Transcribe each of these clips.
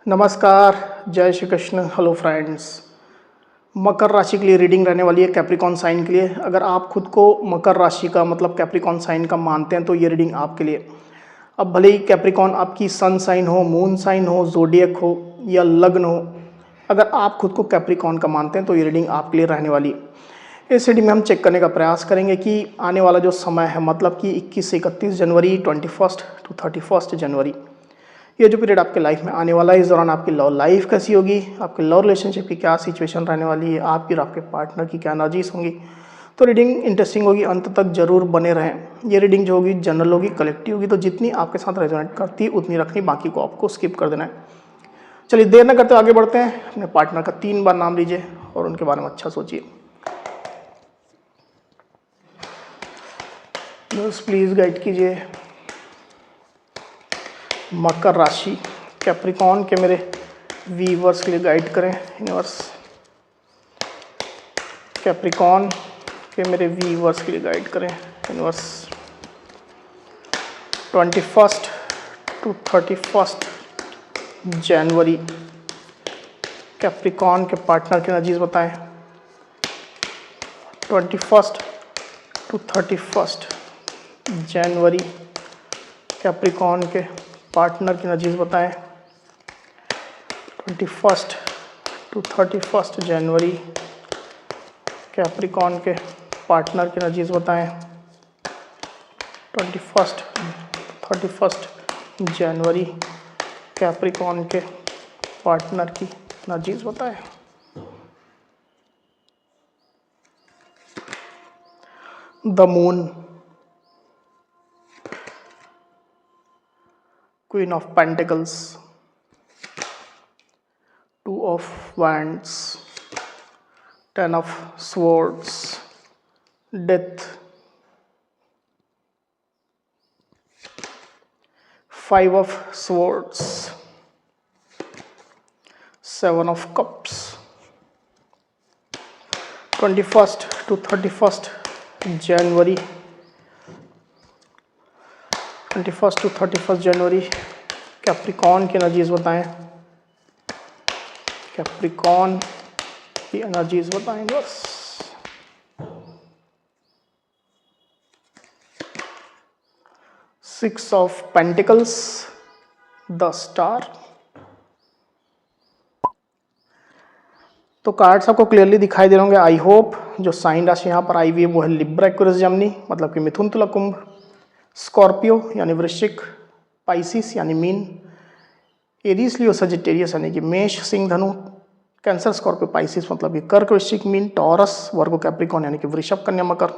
नमस्कार, जय Shri Krishna. Hello friends. मकर राशि के लिए रीडिंग रहने वाली है कैप्रिकॉन साइन के लिए। अगर आप खुद को मकर राशि का मतलब कैप्रिकॉन साइन का मानते हैं तो ये रीडिंग आपके लिए। अब भले ही कैप्रिकॉन आपकी सन साइन हो, मून साइन हो, जोडियक हो या लग्न हो, अगर आप खुद को कैप्रिकॉन का मानते हैं तो ये रीडिंग आपके लिए रहने वाली है। इस रीडिंग में हम चेक करने का प्रयास करेंगे कि आने वाला जो समय है, मतलब कि 21 से 31 जनवरी, 21 टू 31 जनवरी, ये जो पीरियड आपके लाइफ में आने वाला है, इस दौरान आपकी लव लाइफ कैसी होगी, आपके लव रिलेशनशिप की क्या सिचुएशन रहने वाली है, आपकी और आपके पार्टनर की क्या एनर्जीज होंगी। तो रीडिंग इंटरेस्टिंग होगी, अंत तक जरूर बने रहें। ये रीडिंग जो होगी जनरल होगी, कलेक्टिव होगी, तो जितनी आपके साथ रेजोनेट करती है उतनी रखनी, बाकी को आपको स्किप कर देना है। चलिए देर न करते आगे बढ़ते हैं। अपने पार्टनर का 3 बार नाम लीजिए और उनके बारे में अच्छा सोचिए। बस प्लीज़ गाइड कीजिए। मकर राशि कैप्रिकॉन के मेरे वीवर्स के लिए गाइड करें यूनिवर्स। कैप्रिकॉन के मेरे वीवर्स के लिए गाइड करें यूनिवर्स। 21 टू 31 जनवरी कैप्रिकॉन के पार्टनर की एनर्जीज बताएं। 21 टू 31 जनवरी कैप्रिकॉन के पार्टनर की एनर्जीज बताएं। 21 टू 31 जनवरी कैप्रिकॉन के पार्टनर की एनर्जीज बताएं। 21 31 जनवरी कैप्रिकॉन के पार्टनर की एनर्जीज बताएं। The moon, Queen of Pentacles, 2 of Wands, 10 of Swords, Death, 5 of Swords, 7 of Cups. 21 to 31 जनवरी, 21 टू 31 जनवरी कैप्रिकॉन की एनर्जीज बताएं। कैप्रिकॉन की एनर्जीज बताएं बस। Six of pentacles, the star. तो कार्ड्स आपको क्लियरली दिखाई दे रहे होंगे आई होप। जो साइन राशि यहाँ पर आई हुई है वो है लिब्रा, एक्वेरियस, जेमिनी मतलब कि मिथुन, तुला, कुंभ, स्कॉर्पियो यानी वृश्चिक, पाइसिस यानी मीन, एरीज, लियो, सजिटेरियस यानी कि मेष, सिंह, धनु, कैंसर, स्कॉर्पियो, पाइसिस मतलब कि कर्क, वृश्चिक, मीन, टॉरस, वर्गो, कैप्रिकॉन यानी कि वृषभ, कन्या, मकर,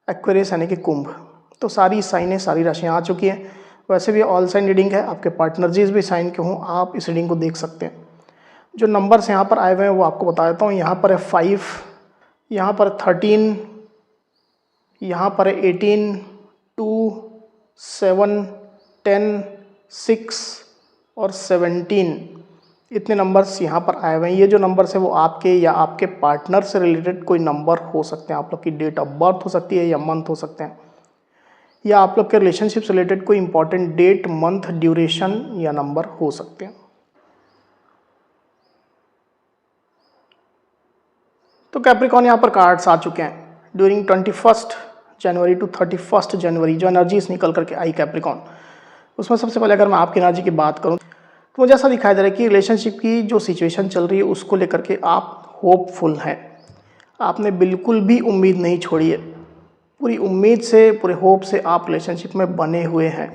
एक्वेरियस यानी कि कुंभ। तो सारी साइनें, सारी राशियाँ आ चुकी हैं। वैसे भी ऑल साइन रीडिंग है, आपके पार्टनर जिस भी साइन के हों आप इस रीडिंग को देख सकते हैं। जो नंबर्स यहाँ पर आए हुए हैं वो आपको बता देता हूँ। यहाँ पर है 5, यहाँ पर 13, यहाँ पर है 18, 2, 7, 10, 6 और 17। इतने नंबर्स यहाँ पर आए हुए हैं। ये जो नंबर्स है वो आपके या आपके पार्टनर से रिलेटेड कोई नंबर हो सकते हैं। आप लोग की डेट ऑफ बर्थ हो सकती है या मंथ हो सकते हैं, या आप लोग के रिलेशनशिप से रिलेटेड कोई इंपॉर्टेंट डेट, मंथ, ड्यूरेशन या नंबर हो सकते हैं। तो कैप्रिकॉन यहाँ पर कार्ड्स आ चुके हैं। ड्यूरिंग 21 जनवरी टू 31 जनवरी जो एनर्जीज निकल करके आई कैप्रिकॉन, उसमें सबसे पहले अगर मैं आपकी एनर्जी की बात करूँ तो मुझे ऐसा दिखाई दे रहा है कि रिलेशनशिप की जो सिचुएशन चल रही है उसको लेकर के आप होपफुल हैं। आपने बिल्कुल भी उम्मीद नहीं छोड़ी है। पूरी उम्मीद से, पूरे होप से आप रिलेशनशिप में बने हुए हैं।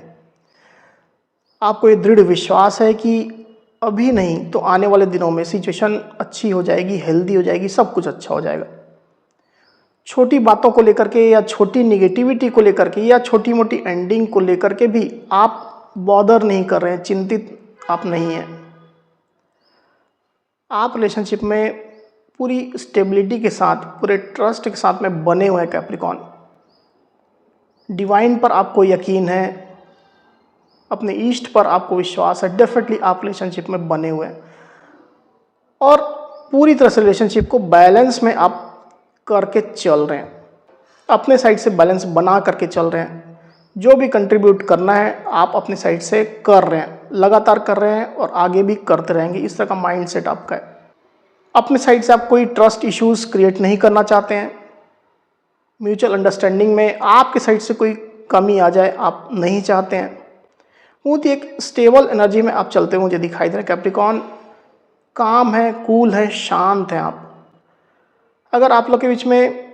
आपको ये दृढ़ विश्वास है कि अभी नहीं तो आने वाले दिनों में सिचुएशन अच्छी हो जाएगी, हेल्दी हो जाएगी, सब कुछ अच्छा हो जाएगा। छोटी बातों को लेकर के या छोटी निगेटिविटी को लेकर के या छोटी मोटी एंडिंग को लेकर के भी आप बॉदर नहीं कर रहे हैं, चिंतित आप नहीं हैं। आप रिलेशनशिप में पूरी स्टेबिलिटी के साथ, पूरे ट्रस्ट के साथ में बने हुए हैं कैप्रिकॉन। डिवाइन पर आपको यकीन है, अपने ईस्ट पर आपको विश्वास है। डेफिनेटली आप रिलेशनशिप में बने हुए हैं और पूरी तरह से रिलेशनशिप को बैलेंस में आप करके चल रहे हैं। अपने साइड से बैलेंस बना करके चल रहे हैं। जो भी कंट्रीब्यूट करना है आप अपनी साइड से कर रहे हैं, लगातार कर रहे हैं और आगे भी करते रहेंगे। इस तरह का माइंडसेट आपका है। अपने साइड से आप कोई ट्रस्ट इश्यूज क्रिएट नहीं करना चाहते हैं। म्यूचुअल अंडरस्टैंडिंग में आपके साइड से कोई कमी आ जाए आप नहीं चाहते हैं। बहुत ही एक स्टेबल एनर्जी में आप चलते हुए मुझे दिखाई दे रहे हैं कैप्रिकॉर्न। काम है, कूल है, शांत हैं आप। अगर आप लोग के बीच में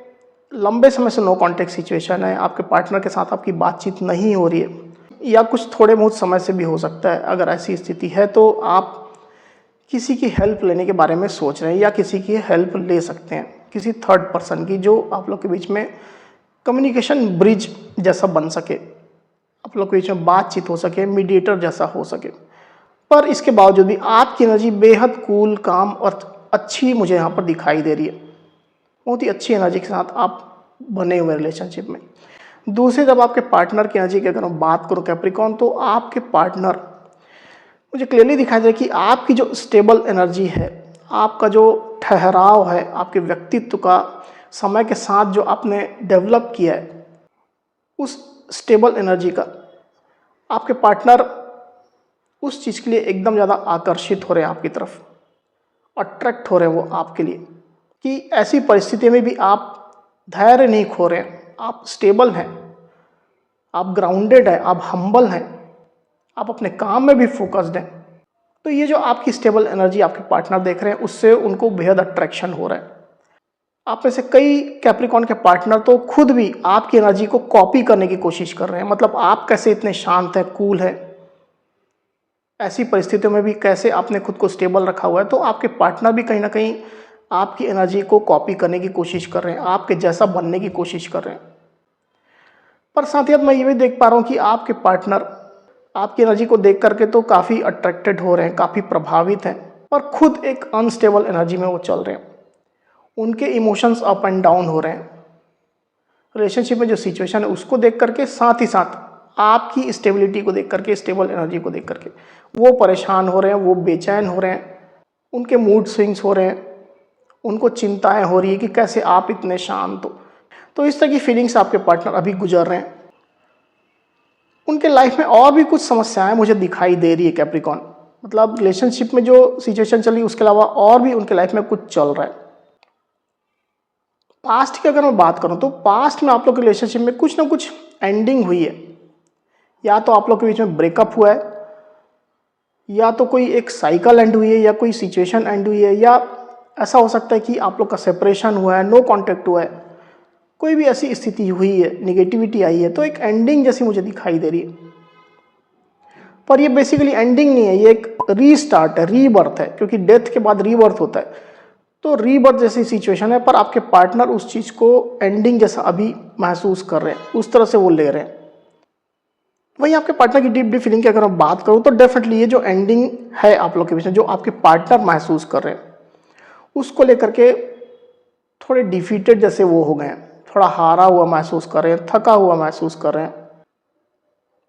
लंबे समय से नो कॉन्टेक्ट सिचुएशन है, आपके पार्टनर के साथ आपकी बातचीत नहीं हो रही है या कुछ थोड़े बहुत समय से भी हो सकता है, अगर ऐसी स्थिति है तो आप किसी की हेल्प लेने के बारे में सोच रहे हैं या किसी की हेल्प ले सकते हैं, किसी थर्ड पर्सन की, जो आप लोग के बीच में कम्युनिकेशन ब्रिज जैसा बन सके, आप लोग के बीच में बातचीत हो सके, मीडिएटर जैसा हो सके। पर इसके बावजूद भी आपकी एनर्जी बेहद कूल, काम और अच्छी मुझे यहाँ पर दिखाई दे रही है। बहुत ही अच्छी एनर्जी के साथ आप बने हुए रिलेशनशिप में। दूसरी जब आपके पार्टनर की एनर्जी की अगर मैं बात करूँ कैप्रिकॉर्न, तो आपके पार्टनर मुझे क्लियरली दिखाई दे कि आपकी जो स्टेबल एनर्जी है, आपका जो ठहराव है, आपके व्यक्तित्व का समय के साथ जो आपने डेवलप किया है, उस स्टेबल एनर्जी का आपके पार्टनर उस चीज़ के लिए एकदम ज़्यादा आकर्षित हो रहे हैं आपकी तरफ, अट्रैक्ट हो रहे हैं वो आपके लिए, कि ऐसी परिस्थिति में भी आप धैर्य नहीं खो रहे हैं, आप स्टेबल हैं, आप ग्राउंडेड हैं, आप हम्बल हैं, आप अपने काम में भी फोकस्ड हैं। तो ये जो आपकी स्टेबल एनर्जी आपके पार्टनर देख रहे हैं, उससे उनको बेहद अट्रैक्शन हो रहा है। आप में से कई कैप्रिकॉर्न के पार्टनर तो खुद भी आपकी एनर्जी को कॉपी करने की कोशिश कर रहे हैं। मतलब आप कैसे इतने शांत हैं, कूल हैं, ऐसी परिस्थितियों में भी कैसे आपने खुद को स्टेबल रखा हुआ है, तो आपके पार्टनर भी कहीं ना कहीं आपकी एनर्जी को कॉपी करने की कोशिश कर रहे हैं, आपके जैसा बनने की कोशिश कर रहे हैं। पर साथ ही साथ मैं ये भी देख पा रहा हूँ कि आपके पार्टनर आपकी एनर्जी को देख करके तो काफ़ी अट्रैक्टेड हो रहे हैं, काफ़ी प्रभावित हैं, पर खुद एक अनस्टेबल एनर्जी में वो चल रहे हैं। उनके इमोशंस अप एंड डाउन हो रहे हैं। रिलेशनशिप में जो सिचुएशन है उसको देख करके, साथ ही साथ आपकी स्टेबिलिटी को देख करके, स्टेबल एनर्जी को देख करके वो परेशान हो रहे हैं, वो बेचैन हो रहे हैं, उनके मूड स्विंग्स हो रहे हैं, उनको चिंताएं हो रही है कि कैसे आप इतने शांत हो। तो इस तरह की फीलिंग्स आपके पार्टनर अभी गुजर रहे हैं। उनके लाइफ में और भी कुछ समस्याएं मुझे दिखाई दे रही है कैप्रिकॉर्न। मतलब रिलेशनशिप में जो सिचुएशन चल रही है उसके अलावा और भी उनके लाइफ में कुछ चल रहा है। पास्ट की अगर मैं बात करूं तो पास्ट में आप लोग के रिलेशनशिप में कुछ ना कुछ एंडिंग हुई है। या तो आप लोग के बीच में ब्रेकअप हुआ है, या तो कोई एक साइकिल एंड हुई है, या कोई सिचुएशन एंड हुई है, या ऐसा हो सकता है कि आप लोग का सेपरेशन हुआ है, नो कॉन्टेक्ट हुआ है, कोई भी ऐसी स्थिति हुई है, निगेटिविटी आई है, तो एक एंडिंग जैसी मुझे दिखाई दे रही है। पर ये बेसिकली एंडिंग नहीं है, ये एक रीस्टार्ट है, रीबर्थ है, क्योंकि डेथ के बाद रीबर्थ होता है। तो रीबर्थ जैसी सिचुएशन है, पर आपके पार्टनर उस चीज़ को एंडिंग जैसा अभी महसूस कर रहे हैं, उस तरह से वो ले रहे हैं। वहीं आपके पार्टनर की डीप डीप फीलिंग की अगर मैं बात करूं तो डेफिनेटली ये जो एंडिंग है आप लोग के बीच में, जो आपके पार्टनर महसूस कर रहे हैं, उसको लेकर के थोड़े डिफीटेड जैसे वो हो गए हैं, थोड़ा हारा हुआ महसूस कर रहे हैं, थका हुआ महसूस कर रहे हैं।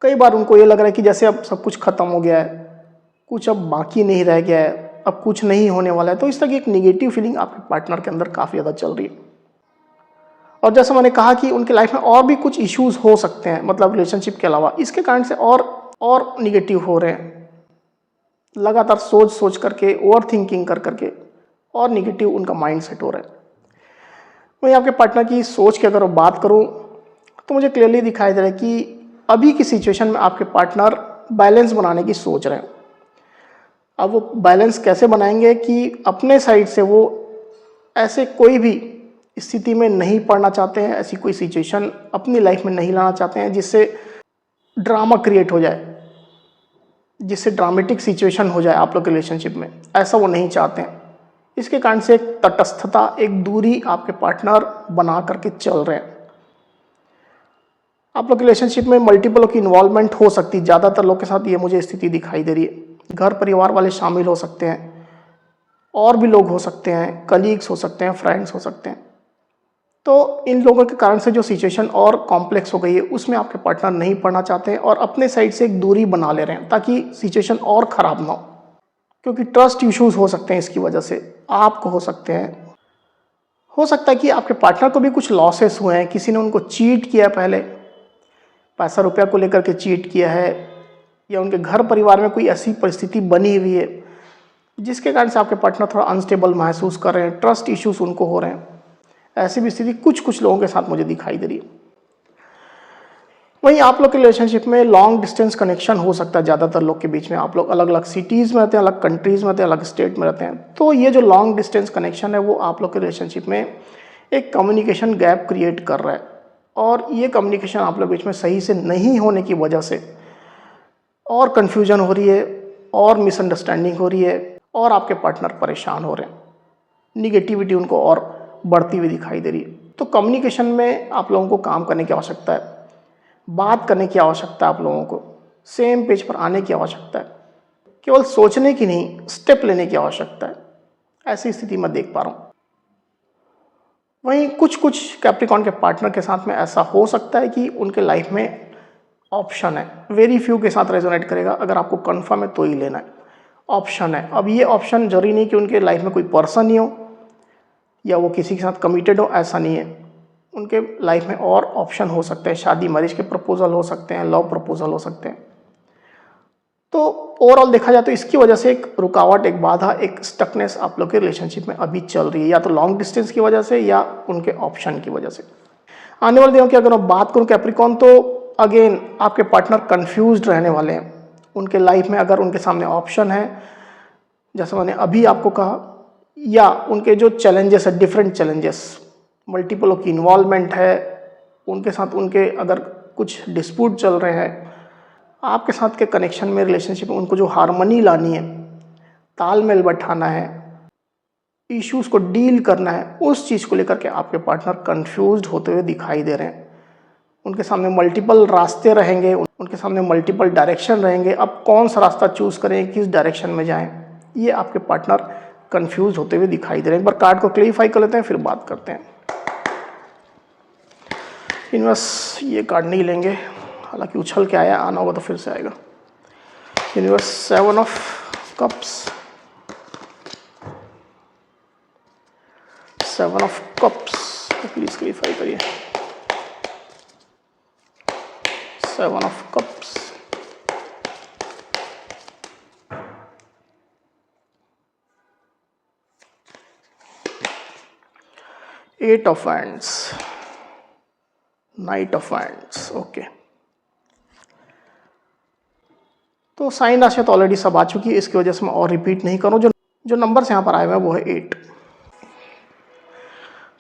कई बार उनको ये लग रहा है कि जैसे अब सब कुछ खत्म हो गया है, कुछ अब बाकी नहीं रह गया है, अब कुछ नहीं होने वाला है। तो इस तरह की एक निगेटिव फीलिंग आपके पार्टनर के अंदर काफ़ी ज़्यादा चल रही है। और जैसा मैंने कहा कि उनके लाइफ में और भी कुछ इश्यूज हो सकते हैं, मतलब रिलेशनशिप के अलावा, इसके कारण से और निगेटिव हो रहे हैं। लगातार सोच सोच करके, ओवर थिंकिंग कर करके और निगेटिव उनका माइंड सेट हो रहा है। वहीं आपके पार्टनर की सोच की अगर मैं बात करूं तो मुझे क्लियरली दिखाई दे रहा है कि अभी की सिचुएशन में आपके पार्टनर बैलेंस बनाने की सोच रहे हैं। अब वो बैलेंस कैसे बनाएंगे कि अपने साइड से वो ऐसे कोई भी स्थिति में नहीं पड़ना चाहते हैं, ऐसी कोई सिचुएशन अपनी लाइफ में नहीं लाना चाहते हैं जिससे ड्रामा क्रिएट हो जाए, जिससे ड्रामेटिक सिचुएशन हो जाए आप लोग के रिलेशनशिप में। ऐसा वो नहीं चाहते हैं। इसके कारण से एक तटस्थता, एक दूरी आपके पार्टनर बना करके चल रहे हैं। आप लोग के रिलेशनशिप में मल्टीपल की इन्वॉल्वमेंट हो सकती है। ज़्यादातर लोग के साथ ये मुझे स्थिति दिखाई दे रही है। घर परिवार वाले शामिल हो सकते हैं, और भी लोग हो सकते हैं, कलीग्स हो सकते हैं, फ्रेंड्स हो सकते हैं। तो इन लोगों के कारण से जो सिचुएशन और कॉम्प्लेक्स हो गई है, उसमें आपके पार्टनर नहीं पड़ना चाहते हैं और अपने साइड से एक दूरी बना ले रहे हैं ताकि सिचुएशन और ख़राब ना हो। क्योंकि ट्रस्ट इश्यूज हो सकते हैं इसकी वजह से, आपको हो सकते हैं। हो सकता है कि आपके पार्टनर को भी कुछ लॉसेस हुए हैं, किसी ने उनको चीट किया पहले, पैसा रुपया को लेकर के चीट किया है, या उनके घर परिवार में कोई ऐसी परिस्थिति बनी हुई है जिसके कारण से आपके पार्टनर थोड़ा अनस्टेबल महसूस कर रहे हैं, ट्रस्ट इश्यूज उनको हो रहे हैं। ऐसी भी स्थिति कुछ लोगों के साथ मुझे दिखाई दे रही है। वहीं आप लोग के रिलेशनशिप में लॉन्ग डिस्टेंस कनेक्शन हो सकता है ज़्यादातर लोग के बीच में। आप लोग अलग अलग सिटीज़ में रहते हैं, अलग कंट्रीज़ में रहते हैं, अलग स्टेट में रहते हैं। तो ये जो लॉन्ग डिस्टेंस कनेक्शन है वो आप लोग के रिलेशनशिप में एक कम्युनिकेशन गैप क्रिएट कर रहा है, और ये कम्युनिकेशन आप लोग बीच में सही से नहीं होने की वजह से और कन्फ्यूजन हो रही है, और मिसअंडरस्टैंडिंग हो रही है, और आपके पार्टनर परेशान हो रहे हैं, निगेटिविटी उनको और बढ़ती हुई दिखाई दे रही है। तो कम्युनिकेशन में आप लोगों को काम करने की आवश्यकता है, बात करने की आवश्यकता है, आप लोगों को सेम पेज पर आने की आवश्यकता है, केवल सोचने की नहीं, स्टेप लेने की आवश्यकता है। ऐसी स्थिति मैं देख पा रहा हूँ। वहीं कुछ कैप्रिकॉर्न के पार्टनर के साथ में ऐसा हो सकता है कि उनके लाइफ में ऑप्शन है, वेरी फ्यू के साथ रेजोनेट करेगा, अगर आपको कंफर्म है तो ही लेना है, ऑप्शन है। अब ये ऑप्शन जरूरी नहीं कि उनके लाइफ में कोई पर्सन ही हो या वो किसी के साथ कमिटेड हो, ऐसा नहीं है। उनके लाइफ में और ऑप्शन हो सकते हैं, शादी मैरिज के प्रपोजल हो सकते हैं, लव प्रपोजल हो सकते हैं। तो ओवरऑल देखा जाए तो इसकी वजह से एक रुकावट, एक बाधा, एक स्टकनेस आप लोग के रिलेशनशिप में अभी चल रही है, या तो लॉन्ग डिस्टेंस की वजह से या उनके ऑप्शन की वजह से। आने वाले दिनों की अगर मैं बात करूं कैप्रिकॉर्न, तो अगेन आपके पार्टनर कंफ्यूज्ड रहने वाले हैं। उनके लाइफ में अगर उनके सामने ऑप्शन है, जैसे मैंने अभी आपको कहा, या उनके जो चैलेंजेस है, डिफरेंट चैलेंजेस, मल्टीपल की इन्वॉल्वमेंट है, उनके साथ उनके अगर कुछ डिस्प्यूट चल रहे हैं, आपके साथ के कनेक्शन में, रिलेशनशिप में उनको जो हार्मनी लानी है, तालमेल बैठाना है, इश्यूज़ को डील करना है, उस चीज़ को लेकर के आपके पार्टनर कंफ्यूज्ड होते हुए दिखाई दे रहे हैं। उनके सामने मल्टीपल रास्ते रहेंगे, उनके सामने मल्टीपल डायरेक्शन रहेंगे। अब कौन सा रास्ता चूज़ करें, किस डायरेक्शन में जाएं, ये आपके पार्टनर कंफ्यूज होते हुए दिखाई दे रहे हैं। एक बार कार्ड को क्लैरिफाई कर लेते हैं, फिर बात करते हैं। यूनिवर्स ये कार्ड नहीं लेंगे, हालांकि उछल के आया, आना होगा तो फिर से आएगा। Universe 7 of cups, 7 of cups तो प्लीज क्लैरिफाई करिए। 7 of cups, 8 of hands, night of hands. Okay, तो साइन राशि तो ऑलरेडी सब आ चुकी है, इसकी वजह से मैं और रिपीट नहीं करूं। जो नंबर्स यहाँ पर आए हुए हैं वो है 8।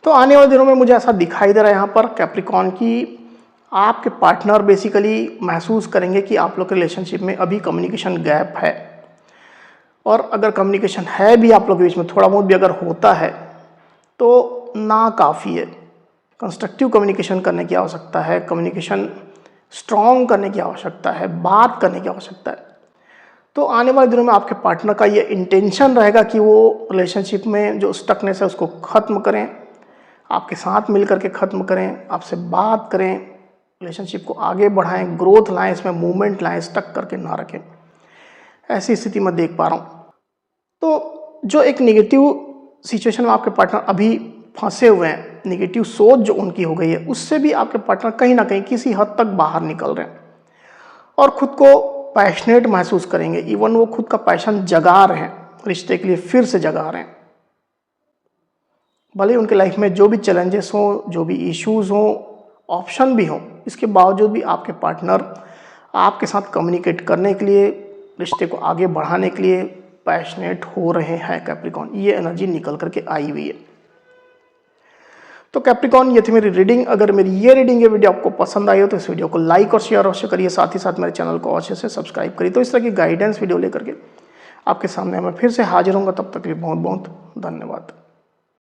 तो आने वाले दिनों में मुझे ऐसा दिखाई दे रहा है यहाँ पर कैप्रिकॉर्न की आपके पार्टनर बेसिकली महसूस करेंगे कि आप लोग के रिलेशनशिप में अभी कम्युनिकेशन गैप है, और अगर कम्युनिकेशन है भी आप लोग के बीच में, थोड़ा बहुत भी अगर होता है तो ना काफ़ी है। कंस्ट्रक्टिव कम्युनिकेशन करने की आवश्यकता है, कम्युनिकेशन स्ट्रॉन्ग करने की आवश्यकता है, बात करने की आवश्यकता है। तो आने वाले दिनों में आपके पार्टनर का ये इंटेंशन रहेगा कि वो रिलेशनशिप में जो स्टकनेस है उसको ख़त्म करें, आपके साथ मिल करके ख़त्म करें, आपसे बात करें, रिलेशनशिप को आगे बढ़ाएं, ग्रोथ लाएं, इसमें मूवमेंट लाएं, स्टक करके ना रखें। ऐसी स्थिति मैं देख पा रहा हूँ। तो जो एक निगेटिव सिचुएशन में आपके पार्टनर अभी फंसे हुए हैं, निगेटिव सोच जो उनकी हो गई है, उससे भी आपके पार्टनर कहीं ना कहीं किसी हद तक बाहर निकल रहे हैं और खुद को पैशनेट महसूस करेंगे। इवन वो खुद का पैशन जगा रहे हैं, रिश्ते के लिए फिर से जगा रहे हैं। भले उनके लाइफ में जो भी चैलेंजेस हों, जो भी इश्यूज हों, ऑप्शन भी हों, इसके बावजूद भी आपके पार्टनर आपके साथ कम्युनिकेट करने के लिए, रिश्ते को आगे बढ़ाने के लिए पैशनेट हो रहे हैं कैप्रिकॉर्न। ये एनर्जी निकल करके आई हुई है। तो कैप्रिकॉर्न, ये थी मेरी रीडिंग। अगर मेरी ये रीडिंग, ये वीडियो आपको पसंद आई हो तो इस वीडियो को लाइक और शेयर अवश्य करिए, साथ ही साथ मेरे चैनल को अवश्य से सब्सक्राइब करिए। तो इस तरह की गाइडेंस वीडियो लेकर के आपके सामने मैं फिर से हाजिर होऊंगा। तब तक के लिए बहुत बहुत धन्यवाद।